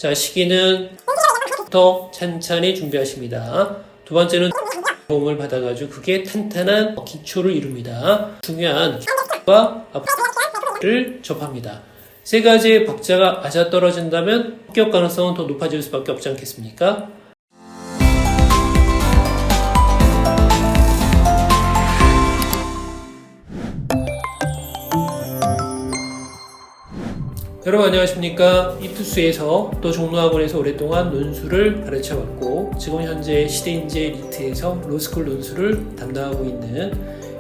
자, 시기는 부터 찬찬히 준비하십니다. 두 번째는 도움을 받아가지고 그게 탄탄한 기초를 이룹니다. 중요한 기초와 앞을 접합니다. 세 가지의 박자가 맞아떨어진다면 합격 가능성은 더 높아질 수밖에 없지 않겠습니까? 여러분 안녕하십니까. 이투스에서 또 종로학원에서 오랫동안 논술을 가르쳐왔고 지금 현재 시대인재 리트에서 로스쿨 논술을 담당하고 있는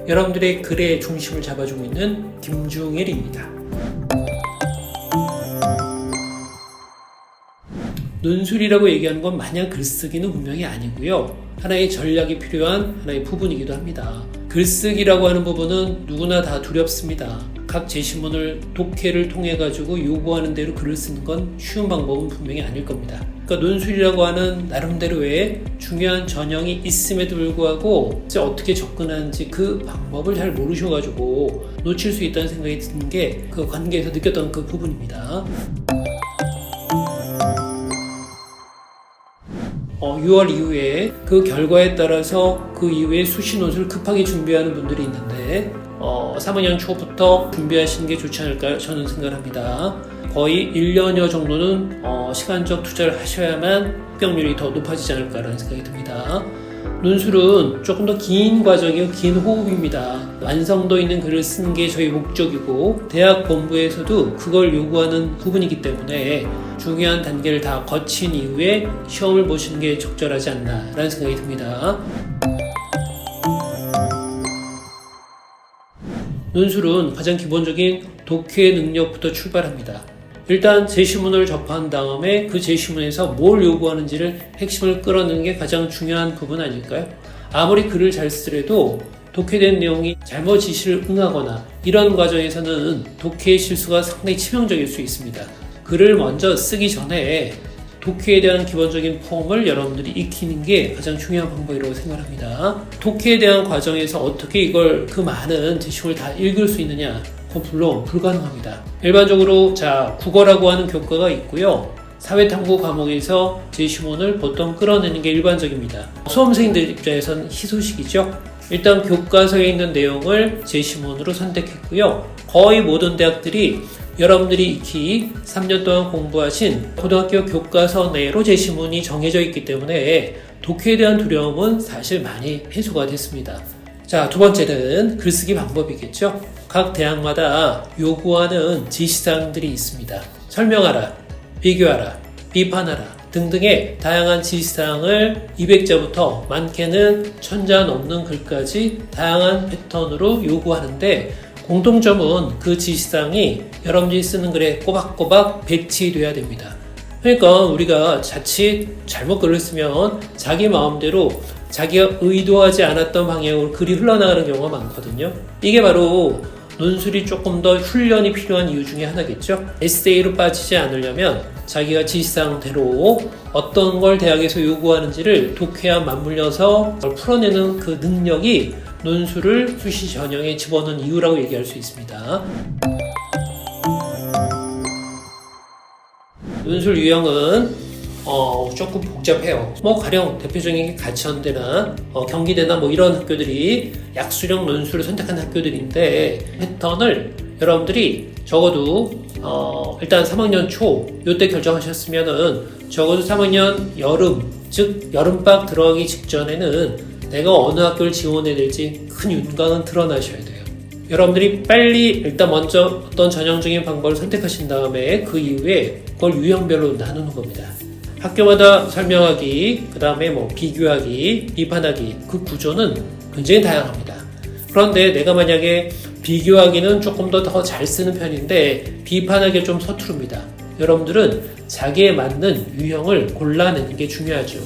여러분들의 글의 중심을 잡아주고 있는 김중일입니다. 논술이라고 얘기하는 건 마냥 글쓰기는 분명히 아니고요. 하나의 전략이 필요한 하나의 부분이기도 합니다. 글쓰기라고 하는 부분은 누구나 다 두렵습니다. 각 제시문을 독해를 통해 가지고 요구하는 대로 글을 쓰는 건 쉬운 방법은 분명히 아닐 겁니다. 그러니까 논술이라고 하는 나름대로의 중요한 전형이 있음에도 불구하고 어떻게 접근하는지 그 방법을 잘 모르셔가지고 놓칠 수 있다는 생각이 드는 게 그 관계에서 느꼈던 그 부분입니다. 6월 이후에 그 결과에 따라서 그 이후에 수시논술을 급하게 준비하는 분들이 있는데 3학년 초부터 준비하시는 게 좋지 않을까 저는 생각을 합니다. 거의 1년여 정도는 시간적 투자를 하셔야만 합격률이 더 높아지지 않을까라는 생각이 듭니다. 논술은 조금 더 긴 과정이고 긴 호흡입니다. 완성도 있는 글을 쓰는 게 저희 목적이고 대학 본부에서도 그걸 요구하는 부분이기 때문에 중요한 단계를 다 거친 이후에 시험을 보시는 게 적절하지 않나라는 생각이 듭니다. 논술은 가장 기본적인 독해 능력부터 출발합니다. 일단 제시문을 접한 다음에 그 제시문에서 뭘 요구하는지를 핵심을 끌어내는 게 가장 중요한 부분 아닐까요? 아무리 글을 잘 쓰더라도 독해된 내용이 잘못 지시를 응하거나 이런 과정에서는 독해의 실수가 상당히 치명적일 수 있습니다. 글을 먼저 쓰기 전에 독해에 대한 기본적인 폼을 여러분들이 익히는 게 가장 중요한 방법이라고 생각합니다. 독해에 대한 과정에서 어떻게 이걸 그 많은 제시문을 다 읽을 수 있느냐? 그건 물론 불가능합니다. 일반적으로 국어라고 하는 교과가 있고요. 사회탐구 과목에서 제시문을 보통 끌어내는 게 일반적입니다. 수험생들 입장에서는 희소식이죠. 일단 교과서에 있는 내용을 제시문으로 선택했고요. 거의 모든 대학들이 여러분들이 익히 3년 동안 공부하신 고등학교 교과서 내로 제시문이 정해져 있기 때문에 독해에 대한 두려움은 사실 많이 해소가 됐습니다. 자, 두 번째는 글쓰기 방법이겠죠. 각 대학마다 요구하는 지시사항들이 있습니다. 설명하라, 비교하라, 비판하라 등등의 다양한 지시사항을 200자부터 많게는 1000자 넘는 글까지 다양한 패턴으로 요구하는데 공통점은 그 지시사항이 여러분들이 쓰는 글에 꼬박꼬박 배치돼야 됩니다. 그러니까 우리가 자칫 잘못 글을 쓰면 자기 마음대로 자기가 의도하지 않았던 방향으로 글이 흘러나가는 경우가 많거든요. 이게 바로 논술이 조금 더 훈련이 필요한 이유 중에 하나겠죠. 에세이로 빠지지 않으려면 자기가 지시사항대로 어떤 걸 대학에서 요구하는지를 독해와 맞물려서 그걸 풀어내는 그 능력이 논술을 수시 전형에 집어넣은 이유라고 얘기할 수 있습니다. 논술 유형은 조금 복잡해요. 가령 대표적인 게 가천대나 경기대나 이런 학교들이 약수령 논술을 선택한 학교들인데 패턴을 여러분들이 적어도 일단 3학년 초 요때 결정하셨으면은 적어도 3학년 여름 즉 여름방 들어가기 직전에는 내가 어느 학교를 지원해야 될지 큰 윤곽은 드러나셔야 돼요. 여러분들이 빨리 일단 먼저 어떤 전형적인 방법을 선택하신 다음에 그 이후에 그걸 유형별로 나누는 겁니다. 학교마다 설명하기, 그 다음에 비교하기, 비판하기 그 구조는 굉장히 다양합니다. 그런데 내가 만약에 비교하기는 조금 더 잘 쓰는 편인데 비판하기가 좀 서투릅니다. 여러분들은 자기에 맞는 유형을 골라내는 게 중요하죠.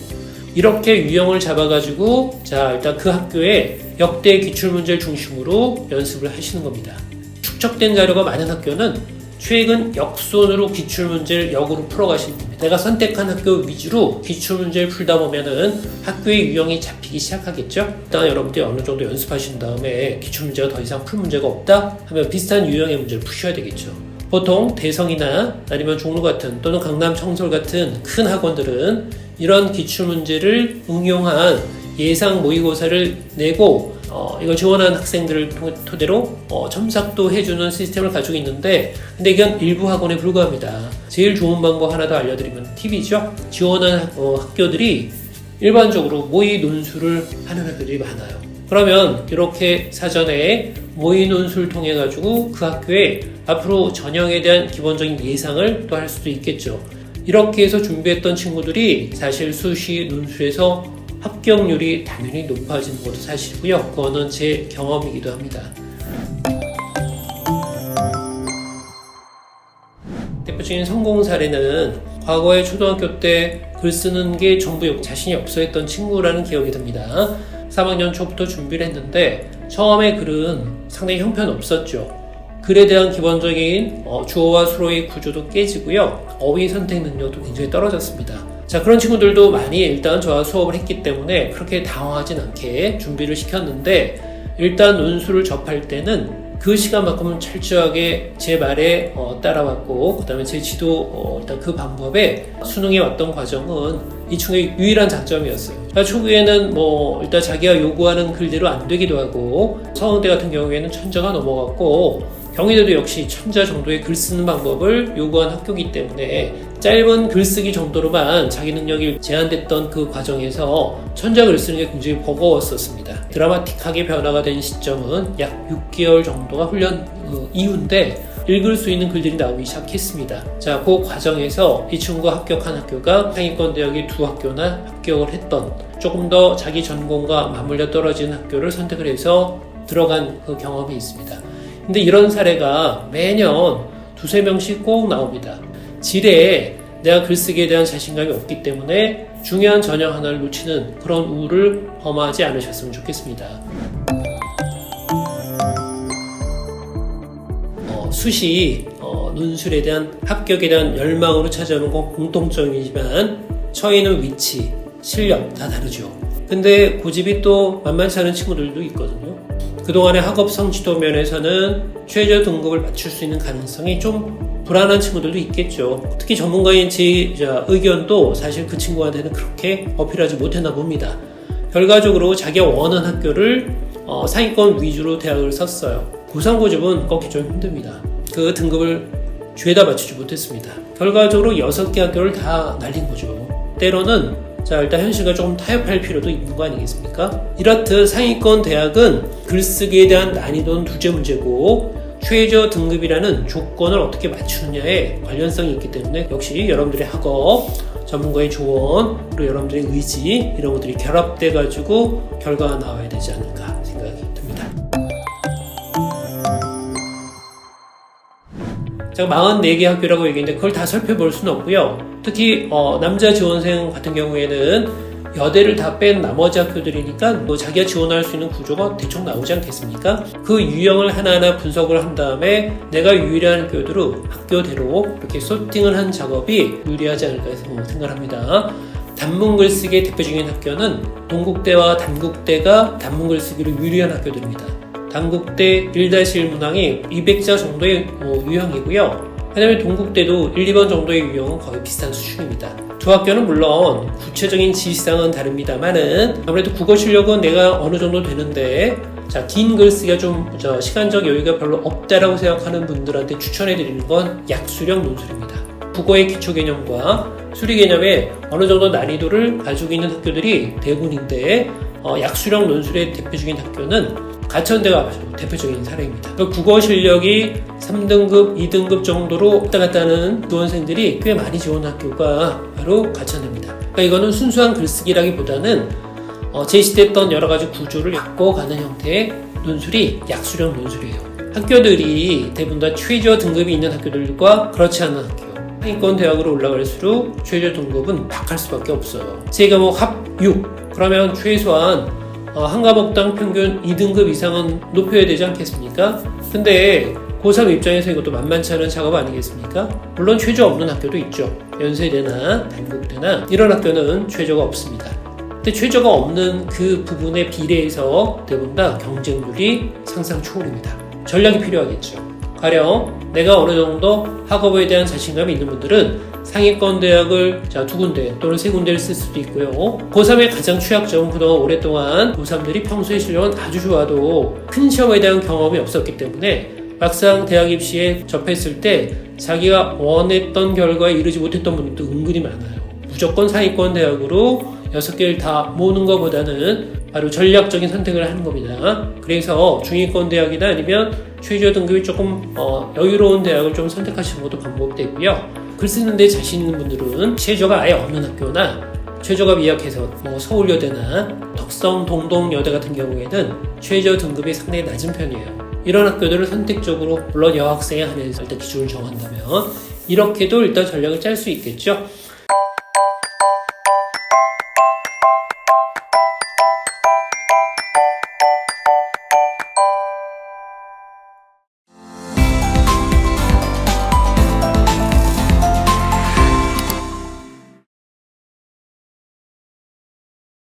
이렇게 유형을 잡아가지고 일단 그 학교의 역대 기출문제를 중심으로 연습을 하시는 겁니다. 축적된 자료가 많은 학교는 최근 역순으로 기출문제를 역으로 풀어가시는 겁니다. 내가 선택한 학교 위주로 기출문제를 풀다 보면은 학교의 유형이 잡히기 시작하겠죠. 일단 여러분들이 어느 정도 연습하신 다음에 기출문제가 더 이상 풀 문제가 없다 하면 비슷한 유형의 문제를 푸셔야 되겠죠. 보통 대성이나 아니면 종로 같은 또는 강남 청솔 같은 큰 학원들은 이런 기출문제를 응용한 예상 모의고사를 내고 이걸 지원한 학생들을 토대로 첨삭도 해주는 시스템을 가지고 있는데, 근데 이건 일부 학원에 불과합니다. 제일 좋은 방법 하나 더 알려드리면 팁이죠. 지원한 학교들이 일반적으로 모의 논술을 하는 학교들이 많아요. 그러면 이렇게 사전에 모의 논술을 통해 가지고 그 학교에 앞으로 전형에 대한 기본적인 예상을 또 할 수도 있겠죠. 이렇게 해서 준비했던 친구들이 사실 수시 논술에서 합격률이 당연히 높아지는 것도 사실이고요. 그거는 제 경험이기도 합니다. 대표적인 성공 사례는 과거에 초등학교 때 글 쓰는 게 전부 자신이 없어 했던 친구라는 기억이 듭니다. 3학년 초부터 준비를 했는데 처음에 글은 상당히 형편없었죠. 글에 대한 기본적인 주어와 수어의 구조도 깨지고요. 어휘 선택 능력도 굉장히 떨어졌습니다. 자, 그런 친구들도 많이 일단 저와 수업을 했기 때문에 그렇게 당황하진 않게 준비를 시켰는데, 일단 논술을 접할 때는 그 시간만큼은 철저하게 제 말에 따라왔고, 그 다음에 제 지도 일단 그 방법에 순응해 왔던 과정은 이 친구의 유일한 장점이었어요. 그러니까 초기에는 일단 자기가 요구하는 글대로 안 되기도 하고, 서강대 같은 경우에는 천자가 넘어갔고, 경희대도 역시 천자 정도의 글 쓰는 방법을 요구한 학교이기 때문에 짧은 글쓰기 정도로만 자기 능력이 제한됐던 그 과정에서 천자 글 쓰는 게 굉장히 버거웠었습니다. 드라마틱하게 변화가 된 시점은 약 6개월 정도가 훈련 이후인데 읽을 수 있는 글들이 나오기 시작했습니다. 자, 그 과정에서 이 친구가 합격한 학교가 상위권 대학의 2학교나 합격을 했던, 조금 더 자기 전공과 맞물려 떨어지는 학교를 선택을 해서 들어간 그 경험이 있습니다. 근데 이런 사례가 매년 2-3명씩 꼭 나옵니다. 지레에 내가 글쓰기에 대한 자신감이 없기 때문에 중요한 전형 하나를 놓치는 그런 우를 범하지 않으셨으면 좋겠습니다. 수시 논술에 대한 합격에 대한 열망으로 찾아오는 건 공통점이지만 처해있는 위치, 실력 다 다르죠. 근데 고집이 또 만만치 않은 친구들도 있거든요. 그동안의 학업 성취도 면에서는 최저 등급을 맞출 수 있는 가능성이 좀 불안한 친구들도 있겠죠. 특히 전문가인 제 의견도 사실 그 친구한테는 그렇게 어필하지 못했나 봅니다. 결과적으로 자기가 원하는 학교를 상위권 위주로 대학을 썼어요. 고3 고집은 꺾기 좀 힘듭니다. 그 등급을 죄다 맞추지 못했습니다. 결과적으로 6개 학교를 다 날린 거죠. 때로는 일단 현실과 조금 타협할 필요도 있는 거 아니겠습니까? 이렇듯 상위권 대학은 글쓰기에 대한 난이도는 둘째 문제고, 최저 등급이라는 조건을 어떻게 맞추느냐에 관련성이 있기 때문에 역시 여러분들의 학업, 전문가의 조언, 그리고 여러분들의 의지, 이런 것들이 결합돼 가지고 결과가 나와야 되지 않을까 생각이 듭니다. 제가 44개 학교라고 얘기했는데 그걸 다 살펴볼 수는 없고요. 특히 남자 지원생 같은 경우에는 여대를 다 뺀 나머지 학교들이니까 자기가 지원할 수 있는 구조가 대충 나오지 않겠습니까? 그 유형을 하나하나 분석을 한 다음에 내가 유리한 학교대로 이렇게 소팅을 한 작업이 유리하지 않을까 생각합니다. 단문 글쓰기의 대표적인 학교는 동국대와 단국대가 단문 글쓰기로 유리한 학교들입니다. 단국대 1-1 문항이 200자 정도의 유형이고요. 그 다음에 동국대도 1, 2번 정도의 유형은 거의 비슷한 수준입니다. 두 학교는 물론 구체적인 지시사항은 다릅니다만은 아무래도 국어 실력은 내가 어느 정도 되는데 긴 글쓰기가 좀 시간적 여유가 별로 없다라고 생각하는 분들한테 추천해드리는 건 약수령 논술입니다. 국어의 기초 개념과 수리 개념에 어느 정도 난이도를 가지고 있는 학교들이 대부분인데 약수령 논술의 대표적인 학교는 가천대가 대표적인 사례입니다. 국어 실력이 3등급, 2등급 정도로 왔다 갔다 하는 지원생들이 꽤 많이 지원한 학교가 바로 가천대입니다. 그러니까 이거는 순수한 글쓰기라기보다는 제시됐던 여러 가지 구조를 바꿔가는 형태의 논술이 약수령 논술이에요. 학교들이 대부분 다 최저 등급이 있는 학교들과 그렇지 않은 학교, 상위권 대학으로 올라갈수록 최저 등급은 박할 수밖에 없어요. 제 과목 합 6, 그러면 최소한 한 과목당 평균 2등급 이상은 높여야 되지 않겠습니까? 근데 고3 입장에서 이것도 만만치 않은 작업 아니겠습니까? 물론 최저 없는 학교도 있죠. 연세대나 단국대나 이런 학교는 최저가 없습니다. 근데 최저가 없는 그 부분에 비례해서 대부분 다 경쟁률이 상상 초월입니다. 전략이 필요하겠죠. 가령 내가 어느 정도 학업에 대한 자신감이 있는 분들은 상위권 대학을 두 군데 또는 세 군데를 쓸 수도 있고요. 고3의 가장 취약점은 그동안 오랫동안 고3들이 평소에 실력은 아주 좋아도 큰 시험에 대한 경험이 없었기 때문에 막상 대학 입시에 접했을 때 자기가 원했던 결과에 이르지 못했던 분들도 은근히 많아요. 무조건 상위권 대학으로 6개를 다 모으는 것보다는 바로 전략적인 선택을 하는 겁니다. 그래서 중위권 대학이나 아니면 최저 등급이 조금 여유로운 대학을 좀 선택하시는 것도 방법이 되고요. 글 쓰는 데 자신 있는 분들은 최저가 아예 없는 학교나 최저가 미약해서 서울여대나 덕성, 동동여대 같은 경우에는 최저 등급이 상당히 낮은 편이에요. 이런 학교들을 선택적으로 물론 여학생에 한해서 일단 기준을 정한다면 이렇게도 일단 전략을 짤 수 있겠죠.